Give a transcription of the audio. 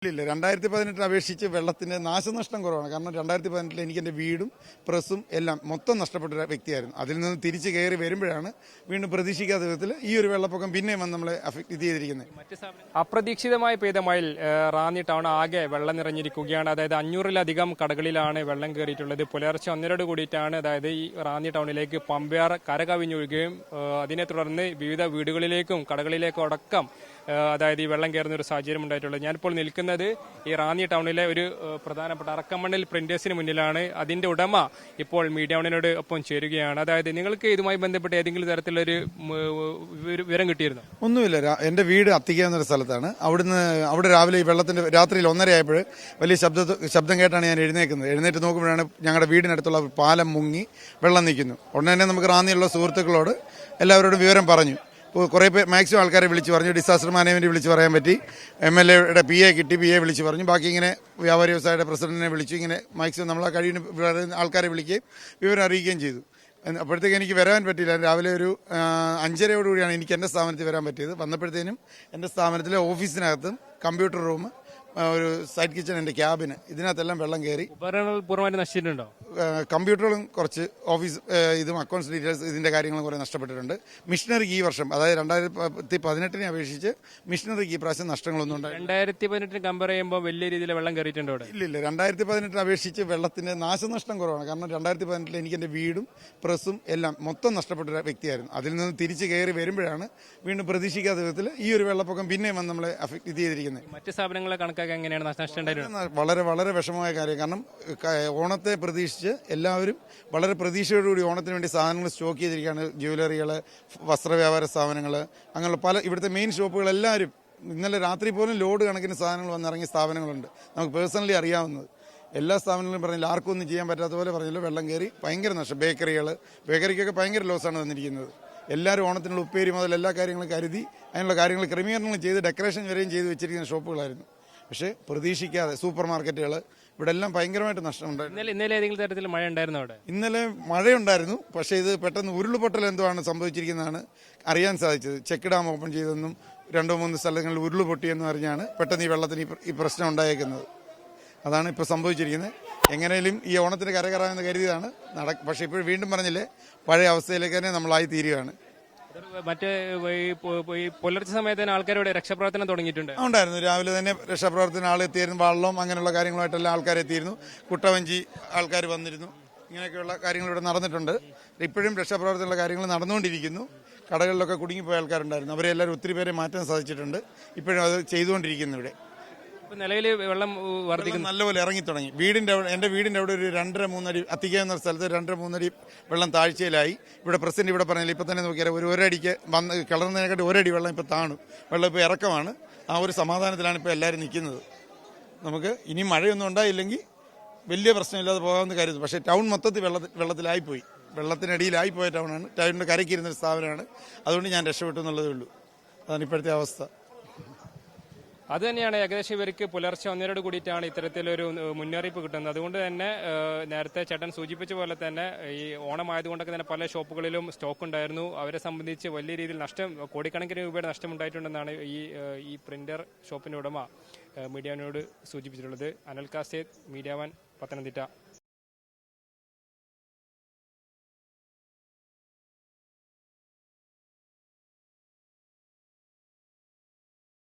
ഇല്ല 2018 അപേക്ഷിച്ച് വെള്ളത്തിന്റെ നാശനഷ്ടം കുറവാണ്. കാരണം 2018 എനിക്ക് എൻ്റെ വീടും പ്രസ്സും എല്ലാം മൊത്തം നഷ്ടപ്പെട്ട ഒരു വ്യക്തിയായിരുന്നു. അതിൽ നിന്ന് തിരിച്ച് കയറി വരുമ്പോഴാണ് വീണ്ടും പ്രതീക്ഷിക്കാത്ത വിധത്തിൽ ഈ ഒരു വെള്ളപ്പൊക്കം പിന്നെയും വന്ന് നമ്മളെ അഫക്ട് ചെയ്തിരിക്കുന്നത്. അപ്രതീക്ഷിതമായി പെയ്ത മഴയിൽ റാന്നി ടൗൺ ആകെ വെള്ളം നിറഞ്ഞിരിക്കുകയാണ്. അതായത് 500-ലധികം കടകളിലാണ് വെള്ളം കയറിയിട്ടുള്ളത്. പുലർച്ചെ 1:30 കൂടിയിട്ടാണ് അതായത് ഈ റാന്നി ടൗണിലേക്ക് പമ്പയാർ കരകവിഞ്ഞൊഴുകുകയും അതിനെ തുടർന്ന് വിവിധ വീടുകളിലേക്കും കടകളിലേക്കും അടക്കം അതായത് ഈ വെള്ളം കയറുന്ന ഒരു സാഹചര്യം ഉണ്ടായിട്ടുള്ളത്. ഞാനിപ്പോൾ നിൽക്കുന്നത് ഈ റാന്നി ടൗണിലെ ഒരു പ്രധാനപ്പെട്ട അറക്കമണ്ണിൽ പ്രിന്റേഴ്സിന് മുന്നിലാണ്. അതിന്റെ ഉടമ ഇപ്പോൾ മീഡിയ വണിനോട് ഒപ്പം ചേരുകയാണ്. അതായത് നിങ്ങൾക്ക് ഇതുമായി ബന്ധപ്പെട്ട് ഏതെങ്കിലും തരത്തിലൊരു വിവരം കിട്ടിയിരുന്നു? ഒന്നുമില്ല. എൻ്റെ വീട് അത്തിക്ക എന്നൊരു സ്ഥലത്താണ്. അവിടെ രാവിലെ ഈ വെള്ളത്തിന്റെ രാത്രിയിൽ 1:30 ആയപ്പോൾ വലിയ ശബ്ദം കേട്ടാണ് ഞാൻ എഴുന്നേറ്റ് നോക്കുമ്പോഴാണ് ഞങ്ങളുടെ വീടിനടുത്തുള്ള പാലം മുങ്ങി വെള്ളം നിൽക്കുന്നു. ഉടനെ തന്നെ നമുക്ക് റാന്നിയുള്ള സുഹൃത്തുക്കളോട് എല്ലാവരോടും വിവരം പറഞ്ഞു. കുറേ പേർ മാക്സിമം ആൾക്കാരെ വിളിച്ച് പറഞ്ഞു. ഡിസാസ്റ്റർ മാനേജ്മെന്റ് വിളിച്ച് പറയാൻ പറ്റി. MLA PA കിട്ടി, PA വിളിച്ച് പറഞ്ഞു. ബാക്കി ഇങ്ങനെ വ്യാപാരി വ്യവസായയുടെ പ്രസിഡന്റിനെ വിളിച്ചു. ഇങ്ങനെ മാക്സിമം നമ്മളെ കഴിയുന്ന ആൾക്കാരെ വിളിക്കുകയും വിവരം അറിയിക്കുകയും ചെയ്തു. അപ്പോഴത്തേക്ക് എനിക്ക് വരാൻ പറ്റിയില്ല. രാവിലെ ഒരു 5:30 എനിക്ക് എൻ്റെ സ്ഥാപനത്തിൽ വരാൻ പറ്റിയത്. വന്നപ്പോഴത്തേനും എൻ്റെ സ്ഥാപനത്തിലെ ഓഫീസിനകത്തും കമ്പ്യൂട്ടർ റൂം, ഒരു സൈഡ് കിച്ചൺ, എൻ്റെ ക്യാബിന്, ഇതിനകത്തെല്ലാം വെള്ളം കയറി. പൂർണ്ണമായിട്ട് നശിച്ചിട്ടുണ്ടോ? കമ്പ്യൂട്ടറുകളും കുറച്ച് ഓഫീസ് ഇതും അക്കൗണ്ട്സ് ഡീറ്റെയിൽസ് ഇതിന്റെ കാര്യങ്ങളും കുറെ നഷ്ടപ്പെട്ടിട്ടുണ്ട്. മിഷനറിക്ക് ഈ വർഷം, അതായത് 2018 അപേക്ഷിച്ച് മിഷനറിക്ക് ഈ പ്രാവശ്യം നഷ്ടങ്ങളൊന്നും ഉണ്ടായി. 2018 കമ്പയർ ചെയ്യുമ്പോൾ വലിയ രീതിയിൽ വെള്ളം കയറിയിട്ടുണ്ടോ? ഇല്ല 2018 അപേക്ഷിച്ച് വെള്ളത്തിന്റെ നാശനഷ്ടം കുറവാണ്. കാരണം 2018 എനിക്ക് എൻ്റെ വീടും പ്രസ്സും എല്ലാം മൊത്തം നഷ്ടപ്പെട്ട ഒരു വ്യക്തിയായിരുന്നു. അതിൽ നിന്ന് തിരിച്ച് കയറി വരുമ്പോഴാണ് വീണ്ടും പ്രതീക്ഷിക്കാത്ത വിധത്തിൽ ഈ ഒരു വെള്ളപ്പൊക്കം പിന്നെയും വന്ന് നമ്മളെ അഫക്ട് ചെയ്തിരിക്കുന്നത്. മറ്റ് സ്ഥാപനങ്ങളെ കണക്കാക്കി എങ്ങനെയാണ് നാശനഷ്ടം ഉണ്ടായിരുന്നത്? വളരെ വളരെ വിഷമമായ കാര്യം. കാരണം ഓണത്തെ പ്രതീക്ഷിച്ച് എല്ലാവരും വളരെ പ്രതീക്ഷയോടുകൂടി ഓണത്തിന് വേണ്ടി സാധനങ്ങൾ സ്റ്റോക്ക് ചെയ്തിരിക്കുകയാണ്. ജ്വല്ലറികൾ, വസ്ത്രവ്യാപാര സ്ഥാപനങ്ങൾ, അങ്ങനെയുള്ള പല ഇവിടുത്തെ മെയിൻ ഷോപ്പുകളെല്ലാവരും ഇന്നലെ രാത്രി പോലും ലോഡ് കണക്കിന് സാധനങ്ങൾ വന്നിറങ്ങിയ സ്ഥാപനങ്ങളുണ്ട്. നമുക്ക് പേഴ്സണലി അറിയാവുന്നത് എല്ലാ സ്ഥാപനങ്ങളും പറഞ്ഞില്ല, ആർക്കും ഒന്നും ചെയ്യാൻ പറ്റാത്ത പോലെ പറഞ്ഞല്ലോ, വെള്ളം കയറി ഭയങ്കര നഷ്ടം. ബേക്കറിക്കൊക്കെ ഭയങ്കര ലോസാണ് വന്നിരിക്കുന്നത്. എല്ലാവരും ഓണത്തിനുള്ള ഉപ്പേരി മുതൽ എല്ലാ കാര്യങ്ങളും കരുതി അതിനുള്ള കാര്യങ്ങൾ ക്രമീകരണങ്ങൾ ചെയ്ത് ഡെക്കറേഷൻ വരെയും ചെയ്ത് വെച്ചിരിക്കുന്ന ഷോപ്പുകളായിരുന്നു. പക്ഷേ പ്രതീക്ഷിക്കാതെ സൂപ്പർ മാർക്കറ്റുകൾ ഇവിടെ എല്ലാം ഭയങ്കരമായിട്ട് നഷ്ടമുണ്ടായിരുന്നു. ഇന്നലെ ഏതെങ്കിലും തരത്തിൽ മഴ ഉണ്ടായിരുന്നു അവിടെ? ഇന്നലെ മഴയുണ്ടായിരുന്നു. പക്ഷേ ഇത് പെട്ടെന്ന് ഉരുൾപൊട്ടൽ എന്തുവാണ് സംഭവിച്ചിരിക്കുന്നതാണ് അറിയാൻ സാധിച്ചത്. ചെക്ക് ഡാം ഓപ്പൺ ചെയ്തെന്നും 2-3 സ്ഥലങ്ങളിൽ ഉരുൾ പൊട്ടിയെന്നും അറിഞ്ഞാണ് പെട്ടെന്ന് ഈ വെള്ളത്തിന് ഈ പ്രശ്നം ഉണ്ടായേക്കുന്നത്. അതാണ് ഇപ്പോൾ സംഭവിച്ചിരിക്കുന്നത്. എങ്ങനെയും ഈ ഓണത്തിന് കരകയറാമെന്ന് കരുതിയതാണ്. പക്ഷേ ഇപ്പോൾ വീണ്ടും പറഞ്ഞില്ലേ, പഴയ അവസ്ഥയിലേക്ക് തന്നെ നമ്മളായി തീരുകയാണ്. മറ്റേ പുലർച്ചെ സമയത്ത് തന്നെ ആൾക്കാരോട് രക്ഷാപ്രവർത്തനം തുടങ്ങിയിട്ടുണ്ട്. ഉണ്ടായിരുന്നു. രാവിലെ തന്നെ രക്ഷാപ്രവർത്തന ആളെത്തിയിരുന്നു. വള്ളം അങ്ങനെയുള്ള കാര്യങ്ങളുമായിട്ടെല്ലാം ആൾക്കാരെത്തിയിരുന്നു. കുട്ടവഞ്ചി ആൾക്കാർ വന്നിരുന്നു. ഇങ്ങനെയൊക്കെയുള്ള കാര്യങ്ങൾ ഇവിടെ നടന്നിട്ടുണ്ട്. ഇപ്പോഴും രക്ഷാപ്രവർത്തനമുള്ള കാര്യങ്ങൾ നടന്നുകൊണ്ടിരിക്കുന്നു. കടകളിലൊക്കെ കുടുങ്ങിപ്പോയ ആൾക്കാരുണ്ടായിരുന്നു. അവരെ എല്ലാവരും ഒത്തിരി പേരെ മാറ്റാൻ സാധിച്ചിട്ടുണ്ട്. ഇപ്പോഴും അത് ചെയ്തുകൊണ്ടിരിക്കുന്നു. ഇവിടെ നിലവിൽ വെള്ളം വർദ്ധിക്കുന്നു, നല്ലപോലെ ഇറങ്ങി തുടങ്ങി. എൻ്റെ വീടിന്റെ അവിടെ ഒരു 2-3 അടി, അത്തിക്ക എന്ന സ്ഥലത്ത് 2-3 അടി വെള്ളം താഴ്ചയിലായി. ഇവിടെ പ്രസിഡന്റ് ഇവിടെ പറഞ്ഞില്ല, ഇപ്പൊ തന്നെ നോക്കിയാൽ ഒരടിക്ക് വന്ന് കിളർന്നതിനെക്കാട്ടി ഒരടി വെള്ളം ഇപ്പൊ താണു. വെള്ളം ഇപ്പൊ ഇറക്കമാണ്. ആ ഒരു സമാധാനത്തിലാണ് ഇപ്പൊ എല്ലാവരും നിൽക്കുന്നത്. നമുക്ക് ഇനി മഴയൊന്നും ഉണ്ടായില്ലെങ്കിൽ വലിയ പ്രശ്നമില്ലാതെ പോകാമെന്ന് കരുതുന്നു. പക്ഷേ ടൗൺ മൊത്തത്തിൽ വെള്ളത്തിലായിപ്പോയി, വെള്ളത്തിനടിയിലായിപ്പോയ ടൗണാണ്. ടൗണിന്റെ കരയ്ക്കിരുന്ന സ്ഥാപനമാണ്. അതുകൊണ്ട് ഞാൻ രക്ഷപ്പെട്ടു എന്നുള്ളതേ ഉള്ളൂ. അതാണ് ഇപ്പോഴത്തെ അവസ്ഥ. അത് തന്നെയാണ് ഏകദേശം ഇവർക്ക് പുലർച്ചെ 1:30 കൂടിയിട്ടാണ് ഇത്തരത്തിലൊരു മുന്നറിയിപ്പ് കിട്ടുന്നത്. അതുകൊണ്ട് തന്നെ നേരത്തെ ചേട്ടൻ സൂചിപ്പിച്ച പോലെ തന്നെ ഈ ഓണമായതുകൊണ്ടൊക്കെ തന്നെ പല ഷോപ്പുകളിലും സ്റ്റോക്ക് ഉണ്ടായിരുന്നു. അവരെ സംബന്ധിച്ച് വലിയ രീതിയിൽ നഷ്ടം, കോടിക്കണക്കിന് രൂപയുടെ നഷ്ടമുണ്ടായിട്ടുണ്ടെന്നാണ് ഈ പ്രിന്റർ ഷോപ്പിന്റെ ഉടമ മീഡിയ വണിനോട് സൂചിപ്പിച്ചിട്ടുള്ളത്. അനിൽ കാസേത്, മീഡിയ വൺ, പത്തനംതിട്ട.